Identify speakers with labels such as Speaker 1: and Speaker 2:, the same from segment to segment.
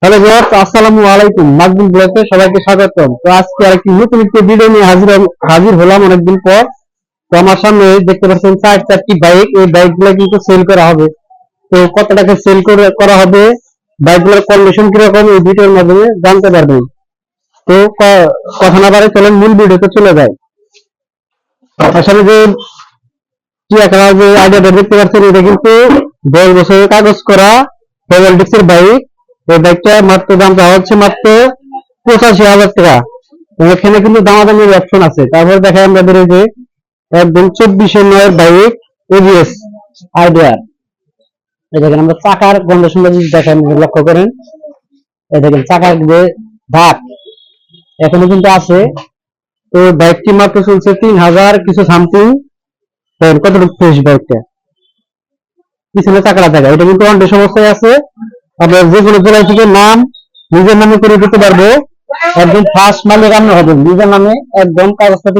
Speaker 1: Hello viewers, আসসালামু আলাইকুম। মাকবুল ব্লগে সবাইকে স্বাগতম। তো আজকে আরেকটি নতুন একটি ভিডিও নিয়ে হাজির হলাম অনেকদিন পর। তো আমার সামনে দেখতে পাচ্ছেন চারটি বাইক। এই বাইকগুলো কিন্তু সেল করা হবে। তো কত টাকা সেল করা হবে, বাইকগুলোর কন্ডিশন কিরকম, এই ভিডিওর মাধ্যমে জানতে পারবেন। তো কথা না বাড়ে চলেন মূল ভিডিওতে চলে যায়। আসলে যে টিয়া কালার যে আইডিয়াটা দেখতে পাচ্ছেন, এটা কিন্তু 10 বছরের কাগজ করা ডবল ডিস্কের বাইক। এই বাইকটা মাত্র দাম চাওয়া হচ্ছে মাত্র 85,000 টাকা। এখানে কিন্তু দামাদামির অপশন আছে। তারপর দেখাই আমাদের এই যে একদম 24/9 বাইক এবিএস আইডিয়া। এই দেখেন আমরা চাকার কন্ডিশন দেখেন, লক্ষ্য করেন। এই দেখেন চাকার যে দাগ এখনো কিন্তু আছে। তো বাইকটি মাত্র চলছে 3,000 কিছু সামথিং। কতটুকু ফ্রেশ বাইকটা, পিছনে চাকাটা দেখা, এটা কিন্তু অন অবস্থায় আছে। আপনার যে কোনো জেলায় থেকে নাম নিজের নামে করে দিতে পারবো। একদম ফার্স্ট মালিক আপনি হবেন, নিজের নামে একদম কাগজপাতি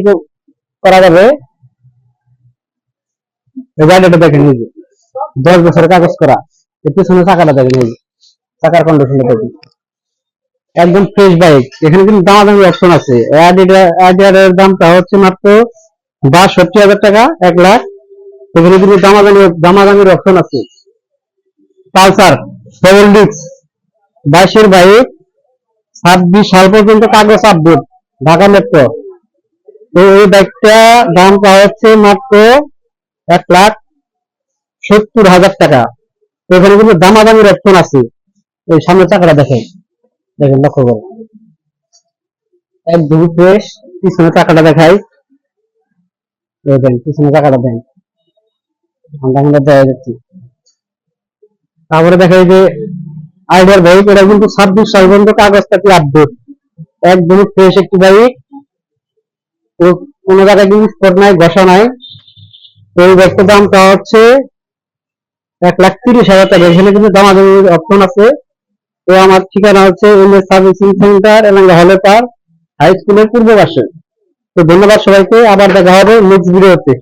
Speaker 1: করা যাবে। গাড়িটা দেখেন, নিজে 10 বছরের কাগজ করা। পিছনে চাকাটা দেখেন, এই চাকার কন্ডিশনটা দেখেন, একদম ফ্রেশ বাইক। এখানে কিন্তু দামাদামি অপশন আছে। আইডিয়ার দামটা হচ্ছে মাত্র 62,000 টাকা, 1 লাখ। এখানে কিন্তু দামাদামির অপশন আছে। পালসার ডবল ডিস্ক 22-এর বাইক, 26 সাল পর্যন্ত কাগজ আপডেট, ঢাকা মেট্রো। তো এই বাইকটা দামটা হচ্ছে মাত্র 1,70,000 টাকা। এখানে কিন্তু দামাদামির অপশন আছে। এই সামনের চাকাটা দেখেন, লক্ষ্য করুন, একদম ফ্রেশ। পিছনে চাকাটা দেখাই, পিছনে চাকাটা দেন, আমরা দেখা যাচ্ছি। তারপরে দেখাই যে আইডিয়ার বাইক, এটা কিন্তু 26 সাল পর্যন্ত কাগজপাতি আপডেট, একদম ফ্রেশ একটি বাইক। তো কোনো জায়গায় কিন্তু স্পট নাই, ঘষা নাই। তো এই বাইকটার দামটা হচ্ছে 1,30,000 টাকা। এখানে কিন্তু দামাদামির অপশন আছে। তো আমার ঠিকানা হচ্ছে MS servicing centre, Elanga হলপার high স্কুলের পূর্ব পাশে। তো ধন্যবাদ সবাইকে, আবার দেখা হবে নেক্সট ভিডিওতে।